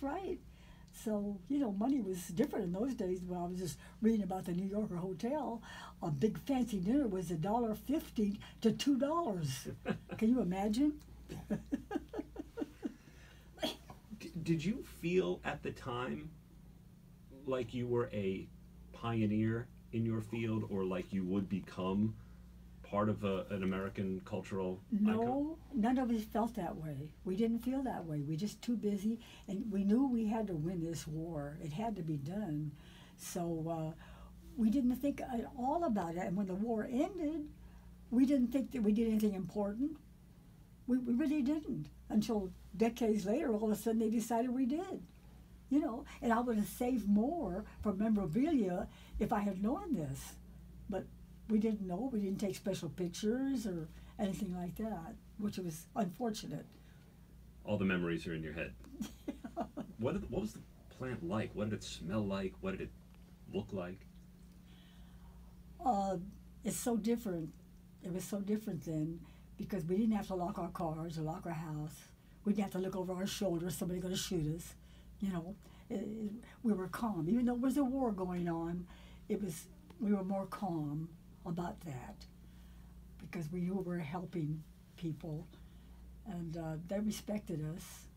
That's right. So, money was different in those days. When I was just reading about the New Yorker hotel, a big fancy dinner was $1.50 to $2. Can you imagine? Did you feel at the time like you were a pioneer in your field, or like you would become part of an American cultural icon? No, none of us felt that way. We didn't feel that way. We just too busy, and we knew we had to win this war. It had to be done. So we didn't think at all about it. And when the war ended, we didn't think that we did anything important. We really didn't until decades later. All of a sudden, they decided we did. And I would have saved more for memorabilia if I had known this. But we didn't know. We didn't take special pictures or anything like that, which was unfortunate. All the memories are in your head. What was the plant like? What did it smell like? What did it look like? It's so different. It was so different then because we didn't have to lock our cars or lock our house. We didn't have to look over our shoulders. Somebody going to shoot us. We were calm. Even though there was a war going on, we were more calm about that because we knew we were helping people, and they respected us.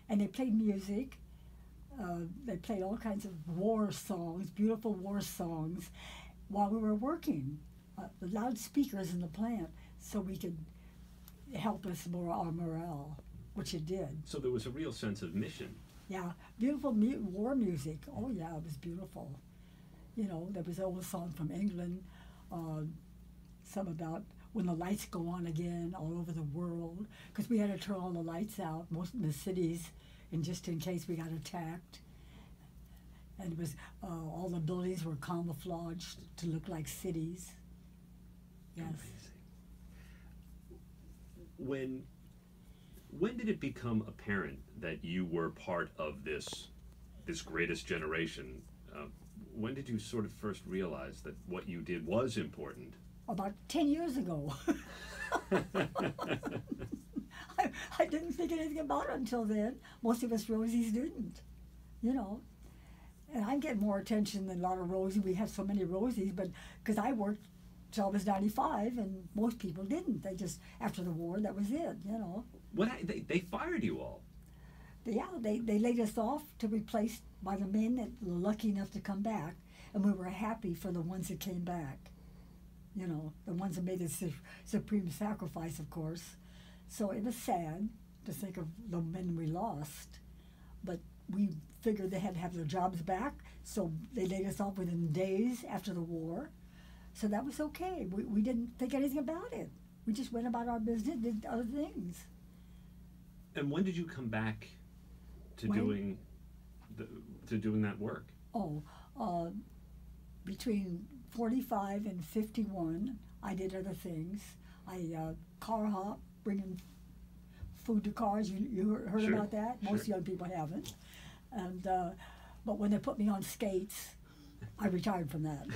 And they played music. They played all kinds of war songs, beautiful war songs, while we were working. The loudspeakers in the plant, so we could help us our morale, which it did. So there was a real sense of mission. Yeah, beautiful war music. Oh yeah, it was beautiful. There was an old song from England, some about when the lights go on again all over the world, because we had to turn all the lights out, most of the cities, and just in case we got attacked. And it was all the buildings were camouflaged to look like cities. Yes. Amazing. When did it become apparent that you were part of this greatest generation? When did you sort of first realize that what you did was important? About 10 years ago. I didn't think anything about it until then. Most of us Rosies didn't, And I get more attention than a lot of Rosies. We have so many Rosies, but because I worked till I was 95, and most people didn't. They just, after the war, that was it, They fired you all. Yeah, they laid us off to be replaced by the men that were lucky enough to come back, and we were happy for the ones that came back. The ones that made the supreme sacrifice, of course. So it was sad to think of the men we lost, but we figured they had to have their jobs back, so they laid us off within days after the war. So that was okay. We didn't think anything about it. We just went about our business, did other things. And when did you come back to doing that work? Between 45 and 51, I did other things. I car hop, bringing food to cars. You heard Sure. about that? Most Sure. young people haven't. And but when they put me on skates, I retired from that.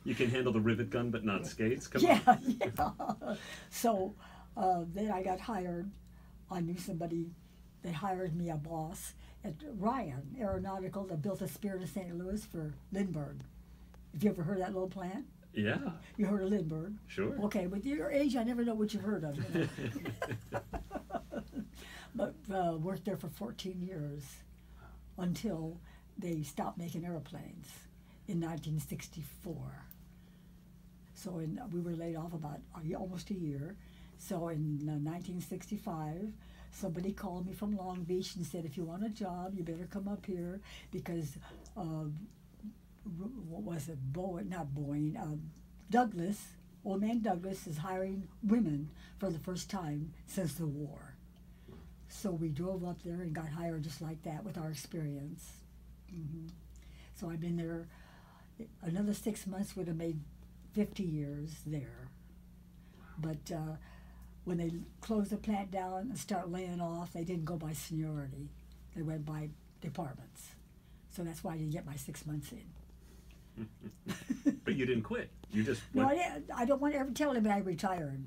You can handle the rivet gun, but not skates? Come on. Yeah. So then I got hired. I knew somebody. They hired me, a boss at Ryan Aeronautical, that built a Spirit of St. Louis for Lindbergh. Have you ever heard of that little plant? Yeah. You heard of Lindbergh? Sure. Okay, with your age, I never know what you've heard of. But worked there for 14 years until they stopped making airplanes in 1964. So we were laid off about almost a year. So in 1965, somebody called me from Long Beach and said, if you want a job, you better come up here because, what was it, Douglas, old man Douglas is hiring women for the first time since the war. So we drove up there and got hired just like that with our experience. Mm-hmm. So I've been there, another 6 months would have made 50 years there. But when they closed the plant down and start laying off, they didn't go by seniority. They went by departments. So that's why I didn't get my 6 months in. But you didn't quit. You just No, went. I don't want to ever tell anybody I retired.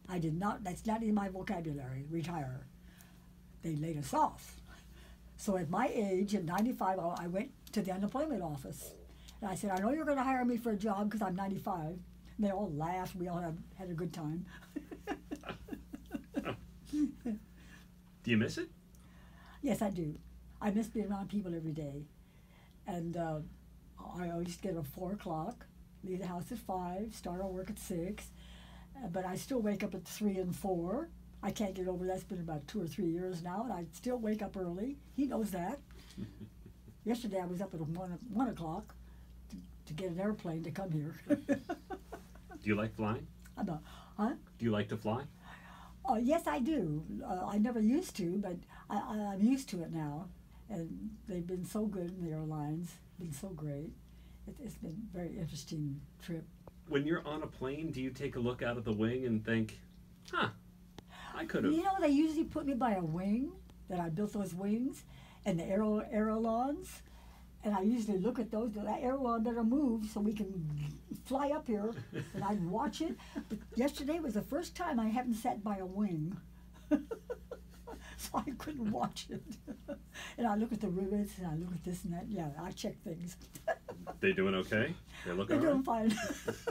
I did not. That's not in my vocabulary, retire. they laid us off. So at my age, at 95, I went to the unemployment office. And I said, I know you're going to hire me for a job because I'm 95. And they all laughed. We all had a good time. Do you miss it? Yes, I do. I miss being around people every day. And I always get up at 4 o'clock, leave the house at 5, start our work at 6. But I still wake up at 3 and 4. I can't get over that. It's been about 2 or 3 years now, and I still wake up early. He knows that. Yesterday I was up at 1 o'clock to get an airplane to come here. Do you like flying? Huh? Do you like to fly? Yes, I do. I never used to, but I'm used to it now. And they've been so good in the airlines, been so great. It's been a very interesting trip. When you're on a plane, do you take a look out of the wing and think, huh, I could have... You know, they usually put me by a wing, that I built those wings, and the aerolons. And I usually look at those, that aerolon better move so we can fly up here, and I'd watch it. But yesterday was the first time I haven't sat by a wing. So I couldn't watch it. And I look at the rivets, and I look at this and that. Yeah, I check things. They doing okay? They're looking They're all right? doing fine.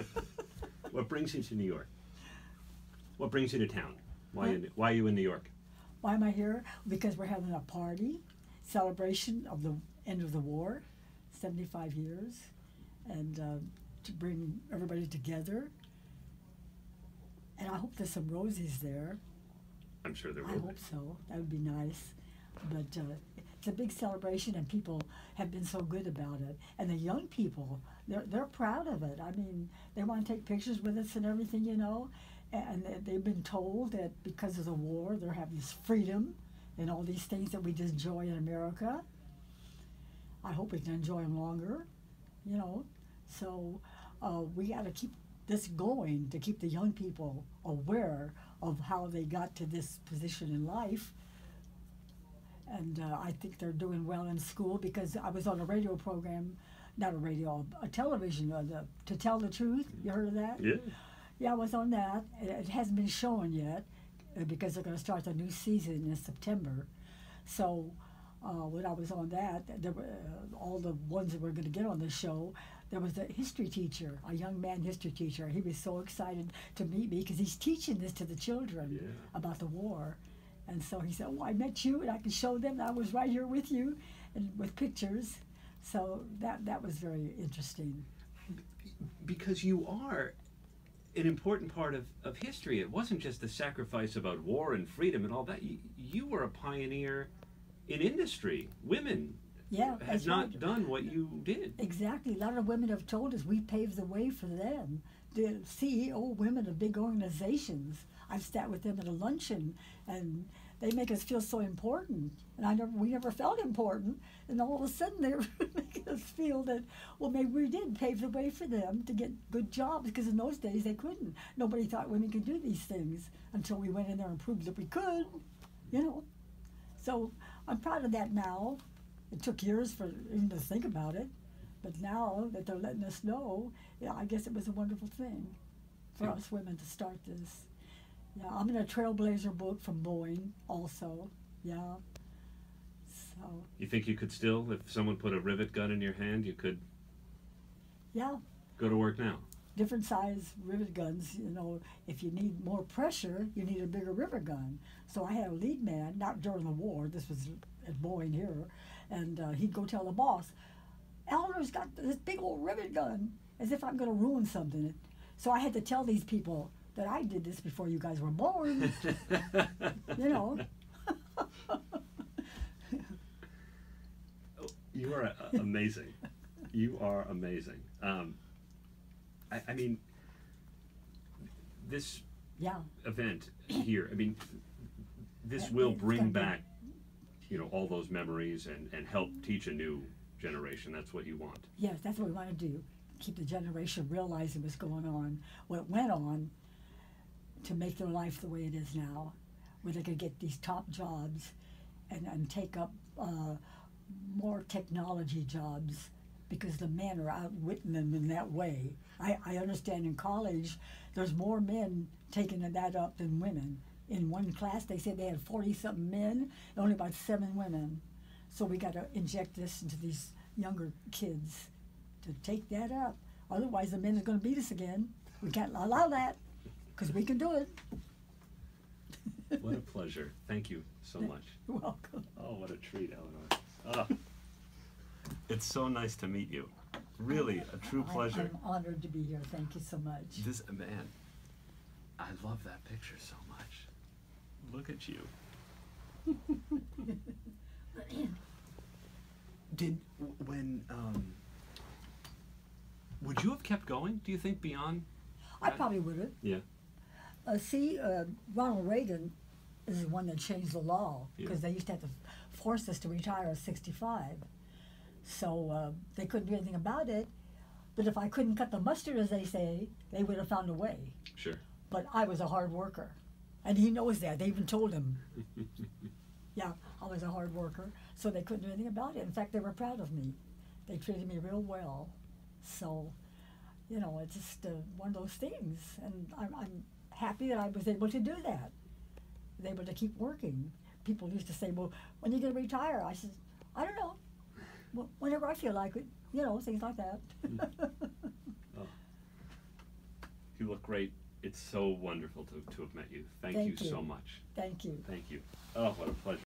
What brings you to New York? What brings you to town? Why are you in New York? Why am I here? Because we're having a party, celebration of the end of the war, 75 years, and to bring everybody together. And I hope there's some Rosies there. I'm sure there will I be. hope so. That would be nice. But it's a big celebration, and people have been so good about it. And the young people, they're proud of it. I mean, they want to take pictures with us and everything, you know. And they've been told that because of the war, they're having this freedom and all these things that we just enjoy in America. I hope we can enjoy them longer, you know. So we got to keep this going to keep the young people aware of how they got to this position in life. And I think they're doing well in school, because I was on a radio program, not a radio, a television, To Tell the Truth. You heard of that? Yeah. Yeah, I was on that. It hasn't been shown yet because they're going to start the new season in September. So when I was on that, there were all the ones that were going to get on the show. There was a history teacher, a young man history teacher. He was so excited to meet me because he's teaching this to the children about the war. And so he said, oh, I met you, and I can show them I was right here with you, and with pictures. So that was very interesting. Because you are an important part of history. It wasn't just the sacrifice about war and freedom and all that. You were a pioneer in industry. Women had not done what you did. Exactly. A lot of women have told us we paved the way for them. The CEO women of big organizations. I've sat with them at a luncheon, and they make us feel so important. And we never felt important. And all of a sudden they're making us feel that, well, maybe we did pave the way for them to get good jobs, because in those days they couldn't. Nobody thought women could do these things until we went in there and proved that we could, you know. So I'm proud of that now. It took years for even to think about it. But now that they're letting us know, yeah, I guess it was a wonderful thing for us women to start this. Yeah, I'm in a Trailblazer book from Boeing also. Yeah. So. You think you could still, if someone put a rivet gun in your hand, you could go to work now? Different size rivet guns, you know, if you need more pressure, you need a bigger rivet gun. So I had a lead man, not during the war, this was at Boeing here, and he'd go tell the boss, Elinor's got this big old rivet gun, as if I'm going to ruin something. So I had to tell these people that I did this before you guys were born, you know. You are amazing. You are amazing. I mean, this event here, I mean, this will bring back, you know, all those memories and help teach a new generation. That's what you want. Yes, that's what we want to do. Keep the generation realizing what's going on, what went on, to make their life the way it is now, where they could get these top jobs and take up more technology jobs, because the men are outwitting them in that way. I understand in college there's more men taking that up than women. In one class, they said they had 40-something men and only about 7 women. So we got to inject this into these younger kids to take that up. Otherwise, the men are going to beat us again. We can't allow that because we can do it. What a pleasure. Thank you so much. You're welcome. Oh, what a treat, Elinor. Oh, it's so nice to meet you. Really, a true pleasure. I'm honored to be here. Thank you so much. This man, I love that picture so much. Look at you. Would you have kept going, do you think, beyond I that? probably would have. Yeah. Ronald Reagan is the one that changed the law because Yeah. they used to have to force us to retire at 65. So they couldn't do anything about it. But if I couldn't cut the mustard, as they say, they would have found a way. Sure. But I was a hard worker. And he knows that. They even told him. Yeah, I was a hard worker. So they couldn't do anything about it. In fact, they were proud of me. They treated me real well. So, you know, it's just one of those things. And I'm happy that I was able to do that. Was able to keep working. People used to say, well, when are you going to retire? I said, I don't know. Whenever I feel like it, you know, things like that. Oh. You look great. It's so wonderful to have met you. Thank you Thank you. so much. Thank you. Thank you. Oh, what a pleasure.